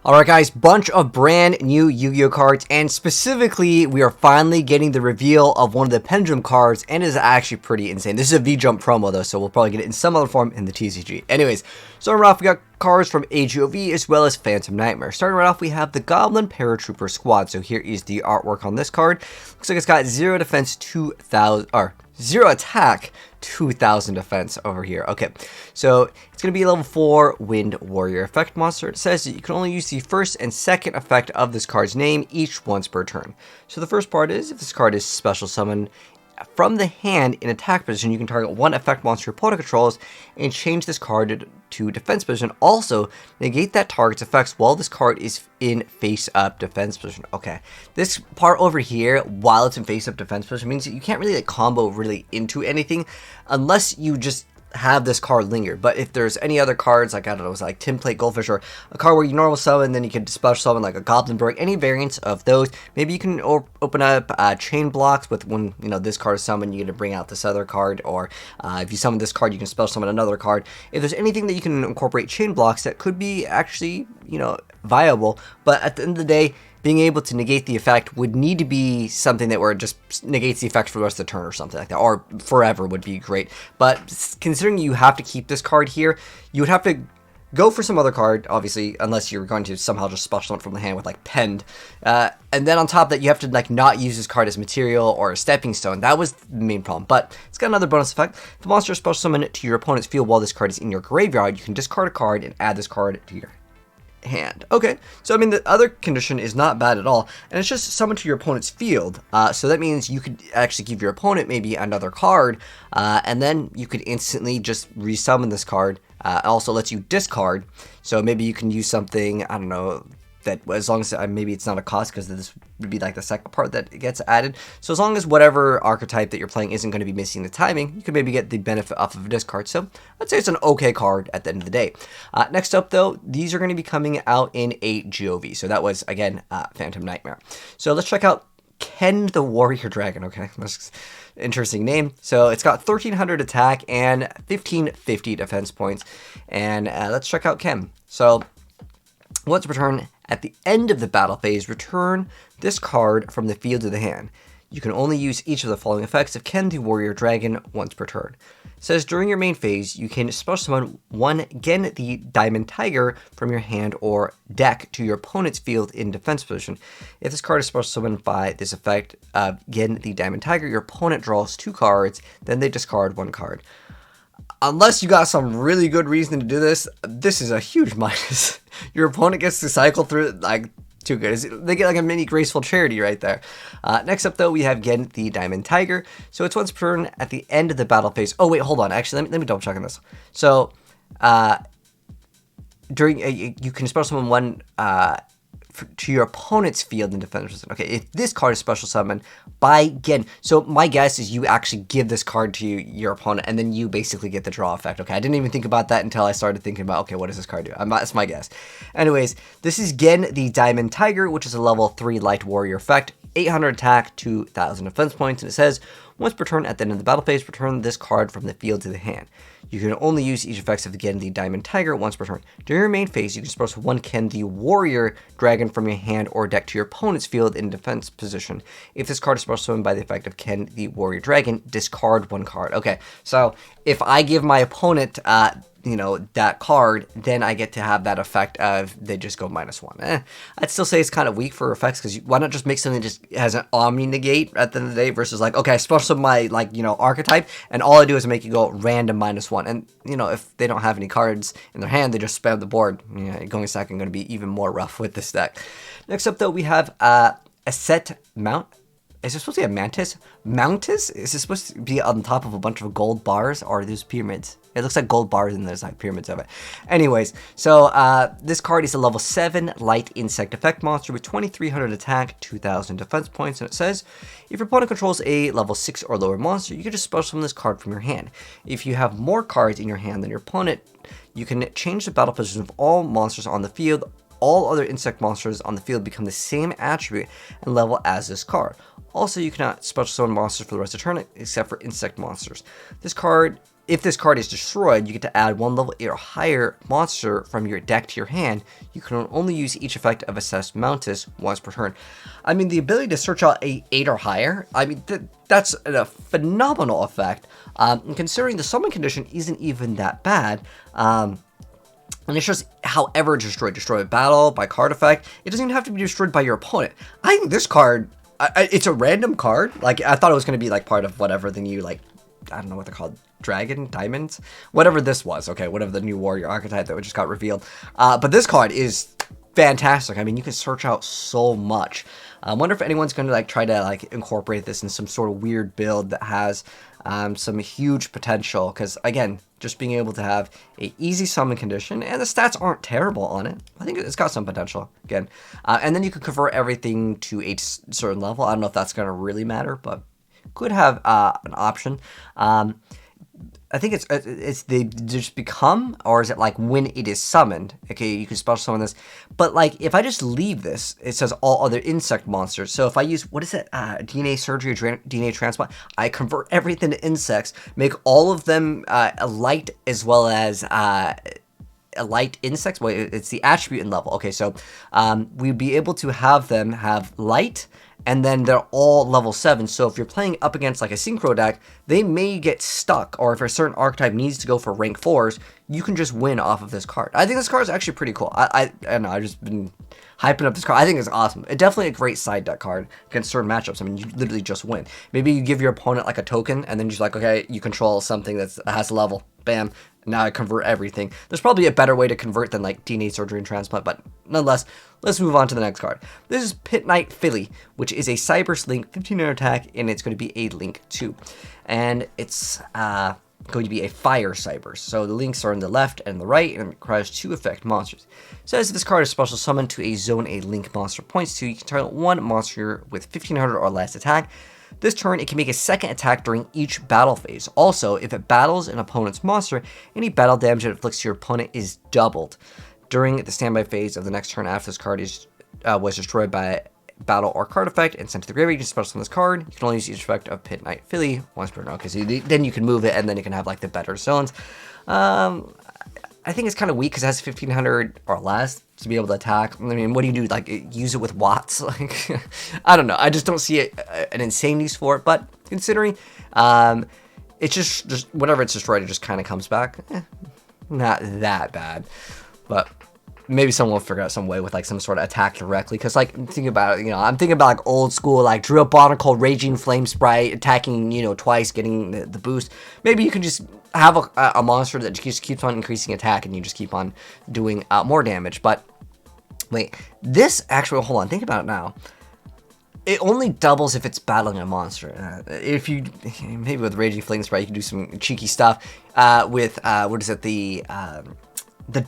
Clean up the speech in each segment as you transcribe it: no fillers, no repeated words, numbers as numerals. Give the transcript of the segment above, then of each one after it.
Alright guys, bunch of brand new Yu-Gi-Oh cards, and specifically we are finally getting the reveal of one of the Pendulum cards, and it is actually pretty insane. This is a V-Jump promo though, so we'll probably get it in some other form in the TCG. Anyways, starting right off, we got cards from YuGiOh as well as Phantom Nightmare. Starting right off, we have the Goblin paratrooper squad. So here is the artwork on this card. Looks like it's got 0 defense, 2,000, or 0 attack, 2,000 defense over here. Okay, so it's going to be a level 4 Wind Warrior effect monster. It says that you can only use the first and second effect of this card's name each once per turn. So the first part is, if this card is special summoned from the hand in attack position, you can target one effect monster your opponent controls and change this card to defense position. Also, negate that target's effects while this card is in face-up defense position. Okay, this part over here, while it's in face-up defense position, means that you can't really combo really into anything unless you just have this card linger. But if there's any other cards, like, I don't know, it's like Tin Plate Goldfish, or a card where you normal summon, then you can special summon like a Goblin, any variants of those. Maybe you can open up chain blocks with when, you know, this card is summoned, you get to bring out this other card, or if you summon this card, you can special summon another card. If there's anything that you can incorporate chain blocks, that could be actually, you know, viable. But at the end of the day, being able to negate the effect would need to be something that where it just negates the effect for the rest of the turn or something like that, or forever would be great. But considering you have to keep this card here, you would have to go for some other card, obviously, unless you're going to somehow just special it from the hand with like Pend. And then on top of that, you have to like not use this card as material or a stepping stone. That was the main problem. But it's got another bonus effect. If the monster is special summoned to your opponent's field while this card is in your graveyard, you can discard a card and add this card to your hand. Okay, so I mean, the other condition is not bad at all, and it's just summoned to your opponent's field. So that means you could actually give your opponent maybe another card, and then you could instantly just resummon this card. It also lets you discard, so maybe you can use something, I don't know, that as long as maybe it's not a cost, because this would be like the second part that gets added. So as long as whatever archetype that you're playing isn't going to be missing the timing, you can maybe get the benefit off of a discard. So I'd say it's an okay card at the end of the day. Next up though, these are going to be coming out in a GOV. So that was, again, Phantom Nightmare. So let's check out Ken the Warrior Dragon. Okay, that's an interesting name. So it's got 1,300 attack and 1,550 defense points. And let's check out Ken. So once per turn, at the end of the battle phase, return this card from the field to the hand. You can only use each of the following effects of Ken the Warrior Dragon once per turn. It says during your main phase, you can special summon one Gen the Diamond Tiger from your hand or deck to your opponent's field in defense position. If this card is special summoned by this effect of Gen the Diamond Tiger, your opponent draws 2 cards, then they discard 1 card. Unless you got some really good reason to do this, this is a huge minus. Your opponent gets to cycle through it, like, too good. They get like a mini Graceful Charity right there. Next up though, we have again the Diamond Tiger. So it's once per turn at the end of the battle phase. Oh wait, hold on. Actually, let me double check on this. So during you can special summon one to your opponent's field in defense position. Okay, if this card is special summoned by Gen, so my guess is you actually give this card to your opponent, and then you basically get the draw effect. Okay, I didn't even think about that until I started thinking about, okay, what does this card do? That's my guess. Anyways, this is Gen the Diamond Tiger, which is a level 3 Light Warrior effect, 800 attack, 2,000 defense points, and it says once per turn at the end of the battle phase, return this card from the field to the hand. You can only use each effects of Ken the Diamond Tiger once per turn. During your main phase, you can special one Ken the Warrior Dragon from your hand or deck to your opponent's field in defense position. If this card is special summoned by the effect of Ken the Warrior Dragon, discard 1 card. Okay, so if I give my opponent you know, that card, then I get to have that effect of they just go -1. I'd still say it's kind of weak for effects, because why not just make something that just has an Omni negate at the end of the day versus like, okay, I special my, like, you know, archetype, and all I do is make it go random -1. And, you know, if they don't have any cards in their hand, they just spam the board. You know, going second going to be even more rough with this deck. Next up though, we have a set mount. Is it supposed to be a mantis? Mountis? Is it supposed to be on top of a bunch of gold bars, or are these pyramids? It looks like gold bars and there's like pyramids of it. Anyways, so this card is a level 7 light insect effect monster with 2,300 attack, 2,000 defense points, and it says if your opponent controls a level 6 or lower monster, you can just special summon this card from your hand. If you have more cards in your hand than your opponent, you can change the battle position of all monsters on the field. All other insect monsters on the field become the same attribute and level as this card. Also, you cannot special summon monsters for the rest of the turn except for insect monsters. This card if this card is destroyed, you get to add 1 level 8 or higher monster from your deck to your hand. You can only use each effect of assessed mountis once per turn. I mean, the ability to search out a 8 or higher, I mean, that's a phenomenal effect. Considering the summon condition isn't even that bad. And it's just however destroyed by battle, by card effect. It doesn't even have to be destroyed by your opponent. I think this card, it's a random card. Like, I thought it was going to be like part of whatever the new, like, I don't know what they're called, dragon, diamonds, whatever this was, okay, whatever the new warrior archetype that just got revealed. But this card is fantastic. I mean, you can search out so much. I wonder if anyone's going to like try to like incorporate this in some sort of weird build that has some huge potential, because again, just being able to have a easy summon condition, and the stats aren't terrible on it. I think it's got some potential again. And then you could convert everything to a certain level. I don't know if that's going to really matter, but could have an option. I think it's they just become, or is it like when it is summoned? Okay, you can special summon this, but like if I just leave this, it says all other insect monsters. So if I use, what is it, DNA surgery or DNA transplant, I convert everything to insects, make all of them light as well as light insects. Well, it's the attribute and level. Okay, so we'd be able to have them have light, and then they're all level 7. So if you're playing up against like a synchro deck, they may get stuck, or if a certain archetype needs to go for rank 4s, you can just win off of this card. I think this card is actually pretty cool. I don't know, I've just been hyping up this card. I think it's awesome. It's definitely a great side deck card against certain matchups. I mean, you literally just win. Maybe you give your opponent like a token, and then you're just like, okay, you control something that has a level. Bam. Now I convert everything. There's probably a better way to convert than like DNA surgery and transplant, but nonetheless, let's move on to the next card. This is Pit Knight Philly, which is a Cyberse Link 1500 attack, and it's going to be a Link 2. And it's going to be a Fire Cyberse. So the links are on the left and the right, and it requires 2 effect monsters. It says if this card is special summoned to a zone a Link monster points to, you can target 1 monster with 1500 or less attack. This turn, it can make a second attack during each battle phase. Also, if it battles an opponent's monster, any battle damage it inflicts to your opponent is doubled. During the standby phase of the next turn after this card was destroyed by battle or card effect and sent to the graveyard, you can special summon this card. You can only use each effect of Pit Knight Philly once per turn. Okay, so then you can move it, and then you can have like the better zones. I think it's kind of weak because it has 1500 or less to be able to attack. I mean, what do you do? Like, use it with Watts? Like, I don't know. I just don't see an insane use for it. But considering it's just whenever it's destroyed, it just kind of comes back. Not that bad. But maybe someone will figure out some way with like some sort of attack directly. Because like, think about it, you know, I'm thinking about like old school, like Drill Barnacle, Raging Flame Sprite, attacking, you know, twice, getting the boost. Maybe you can just have a monster that just keeps on increasing attack, and you just keep on doing more damage. But wait, this actually, hold on, think about it now. It only doubles if it's battling a monster. If you, maybe with Raging Flame Sprite, you can do some cheeky stuff with, what is it, the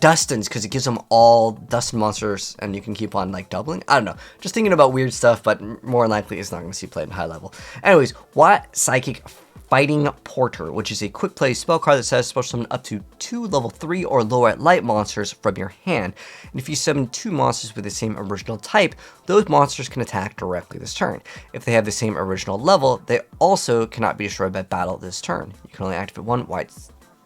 Dustins, because it gives them all Dustin monsters, and you can keep on, like, doubling. I don't know. Just thinking about weird stuff, but more likely it's not going to see played in high level. Anyways, what Psychic Fighting Porter, which is a quick play spell card that says special summon up to 2 level 3 or lower light monsters from your hand. And if you summon 2 monsters with the same original type, those monsters can attack directly this turn. If they have the same original level, they also cannot be destroyed by battle this turn. You can only activate 1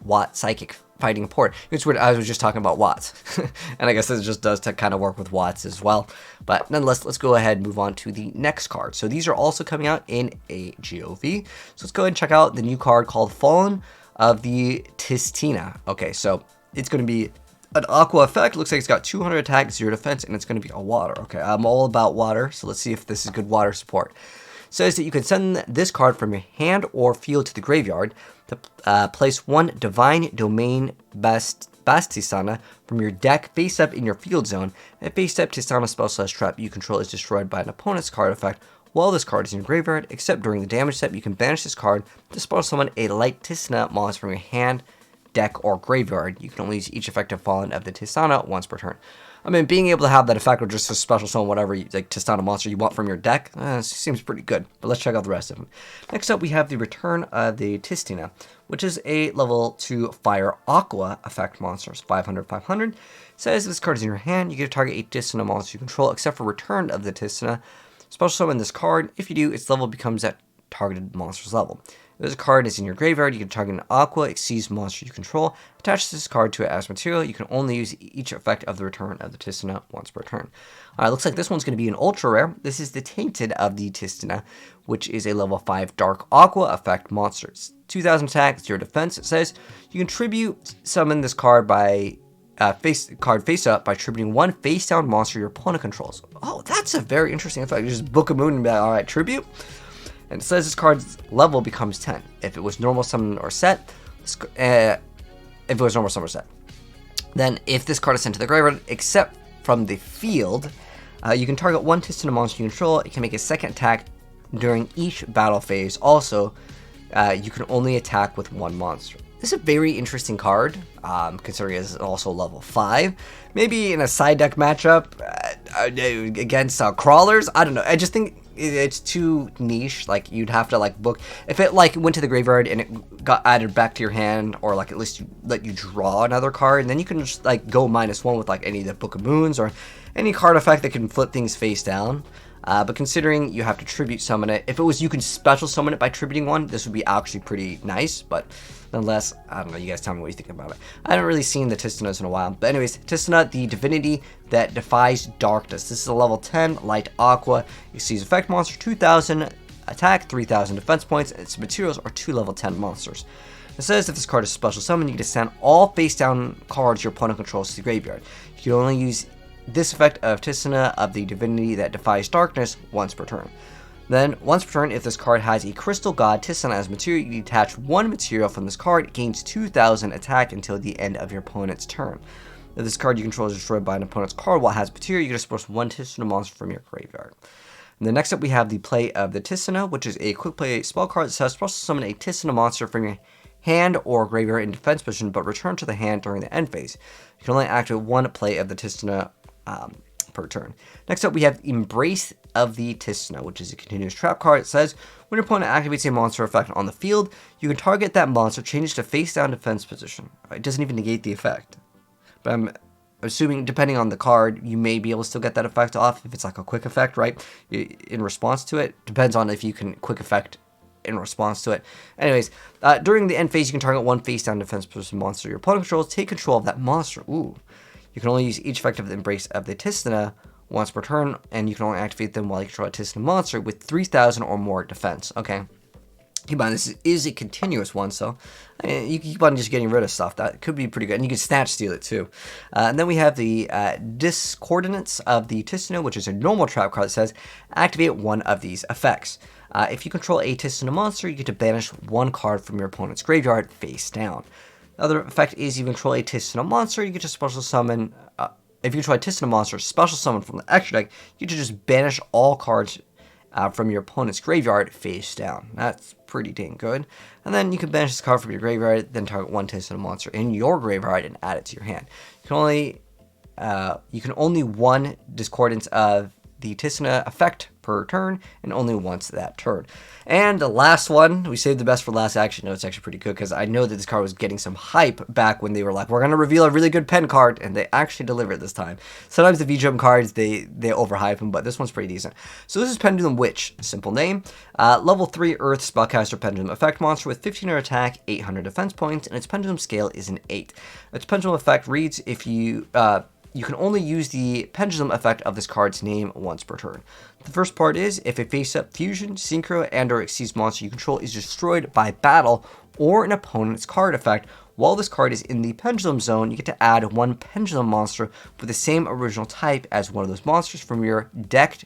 Watt Psychic Fighting Port. It's weird, I was just talking about Watts. And I guess this just does to kind of work with Watts as well. But nonetheless, let's go ahead and move on to the next card. So these are also coming out in a GOV. So let's go ahead and check out the new card called Fallen of the Tistina. Okay, so it's going to be an aqua effect. Looks like it's got 200 attack, 0 defense, and it's going to be a water. Okay, I'm all about water, so let's see if this is good water support. It says that you can send this card from your hand or field to the graveyard to place 1 Divine Domain Tistina from your deck face up in your field zone. If face up Tistina spell/trap you control is destroyed by an opponent's card effect while this card is in your graveyard, except during the damage step, you can banish this card to special summon a light Tistina monster from your hand, deck, or graveyard. You can only use each effective Fallen of the Tistina once per turn. I mean, being able to have that effect or just a special summon whatever like Tistina monster you want from your deck seems pretty good. But let's check out the rest of them. Next up, we have the Return of the Tistina, which is a level 2 Fire Aqua effect monster. It's 500, 500. Says this card is in your hand, you get to target a Tistina monster you control, except for Return of the Tistina. Special summon this card. If you do, its level becomes that targeted monster's level. This card is in your graveyard. You can target an Aqua Xyz monster you control. Attach this card to it as material. You can only use each effect of the return of the Tistina once per turn. Looks like this one's going to be an ultra rare. This is the Tainted of the Tistina, which is a level 5 Dark Aqua effect monster. 2000 attack, 0 defense. It says you can tribute summon this card by face up by tributing 1 face down monster your opponent controls. Oh, that's a very interesting effect. You just book a moon and be like, alright, tribute. And it says this card's level becomes 10 if it was normal summon or set. Then if this card is sent to the graveyard, except from the field, you can target 1 Tistina monster you control. It can make a second attack during each battle phase. Also, you can only attack with 1 monster. This is a very interesting card, considering it's also level 5. Maybe in a side deck matchup against crawlers. I don't know. I just think it's too niche. Like, you'd have to like book if it like went to the graveyard and it got added back to your hand, or like at least let you draw another card, and then you can just like go -1 with like any of the Book of Moons or any card effect that can flip things face down. But considering you have to tribute summon it, if it was you can special summon it by tributing 1, this would be actually pretty nice. But nonetheless, I don't know, you guys tell me what you think about it. I haven't really seen the Tistinas in a while. But anyways, Tistina, the divinity that defies darkness. This is a level 10 light aqua. You see effect monster, 2000 attack, 3000 defense points, and its materials are 2 level 10 monsters. It says if this card is special summoned, you can send all face down cards your opponent controls to the graveyard. You can only use this effect of Tistina of the divinity that defies darkness once per turn. Then, once per turn, if this card has a Crystal God Tistina as material, you detach 1 material from this card. It gains 2000 attack until the end of your opponent's turn. If this card you control is destroyed by an opponent's card while it has material, you can disperse 1 Tistina monster from your graveyard. And then next up we have the play of the Tistina, which is a quick play spell card that says special summon a Tistina monster from your hand or graveyard in defense position, but return to the hand during the end phase. You can only activate 1 play of the Tistina per turn. Next up, we have Embrace of the Tistina, which is a continuous trap card. It says, when your opponent activates a monster effect on the field, you can target that monster, change it to face down defense position. It doesn't even negate the effect. But I'm assuming, depending on the card, you may be able to still get that effect off if it's like a quick effect, right? In response to it. Depends on if you can quick effect in response to it. Anyways, during the end phase, you can target 1 face down defense position monster your opponent controls. Take control of that monster. Ooh. You can only use each effect of the Embrace of the Tistina once per turn, and you can only activate them while you control a Tistina monster with 3000 or more defense. Okay. Keep in mind, this is a continuous one, so you keep on just getting rid of stuff. That could be pretty good, and you can snatch steal it too. And then we have the Discordance of the Tistina, which is a normal trap card that says, activate 1 of these effects. If you control a Tistina monster, you get to banish 1 card from your opponent's graveyard face down. The other effect is you control a Tistina monster, you get to special summon, if you control a Tistina monster, special summon from the extra deck, you get to just banish all cards from your opponent's graveyard face down. That's pretty dang good. And then you can banish this card from your graveyard, then target 1 Tistina monster in your graveyard and add it to your hand. You can only 1 Discordance of the Tistina effect per turn, and only once that turn. And the last one, we saved the best for last. Actually, no, it's actually pretty good, because I know that this card was getting some hype back when they were like, we're going to reveal a really good pen card, and they actually delivered this time. Sometimes the V-Jump cards, they overhype them, but this one's pretty decent. So this is Pendulum Witch, simple name. Level 3 Earth Spellcaster Pendulum effect monster with 1500 attack, 800 defense points, and its pendulum scale is an 8. Its pendulum effect reads, if you can only use the pendulum effect of this card's name once per turn. The first part is, if a face-up fusion, synchro, and/or Xyz monster you control is destroyed by battle or an opponent's card effect, while this card is in the pendulum zone, you get to add 1 pendulum monster with the same original type as one of those monsters from your deck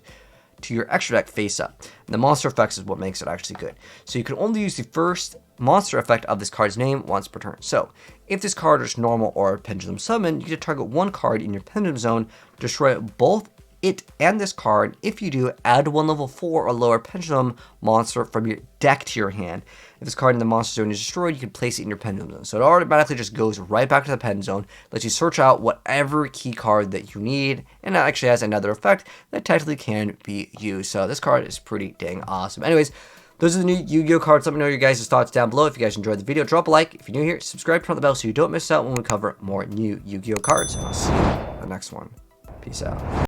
to your extra deck face up. And the monster effects is what makes it actually good. So you can only use the first monster effect of this card's name once per turn. So if this card is normal or pendulum summon, you get to target 1 card in your pendulum zone, destroy both it and this card. If you do, add 1 level 4 or lower pendulum monster from your deck to your hand. If this card in the monster zone is destroyed, you can place it in your pendulum zone. So it automatically just goes right back to the pen zone, lets you search out whatever key card that you need, and it actually has another effect that technically can be used. So this card is pretty dang awesome. Anyways, those are the new Yu-Gi-Oh cards. Let me know your guys' thoughts down below. If you guys enjoyed the video, drop a like. If you're new here, subscribe, turn on the bell so you don't miss out when we cover more new Yu-Gi-Oh cards. And I'll see you in the next one. Peace out.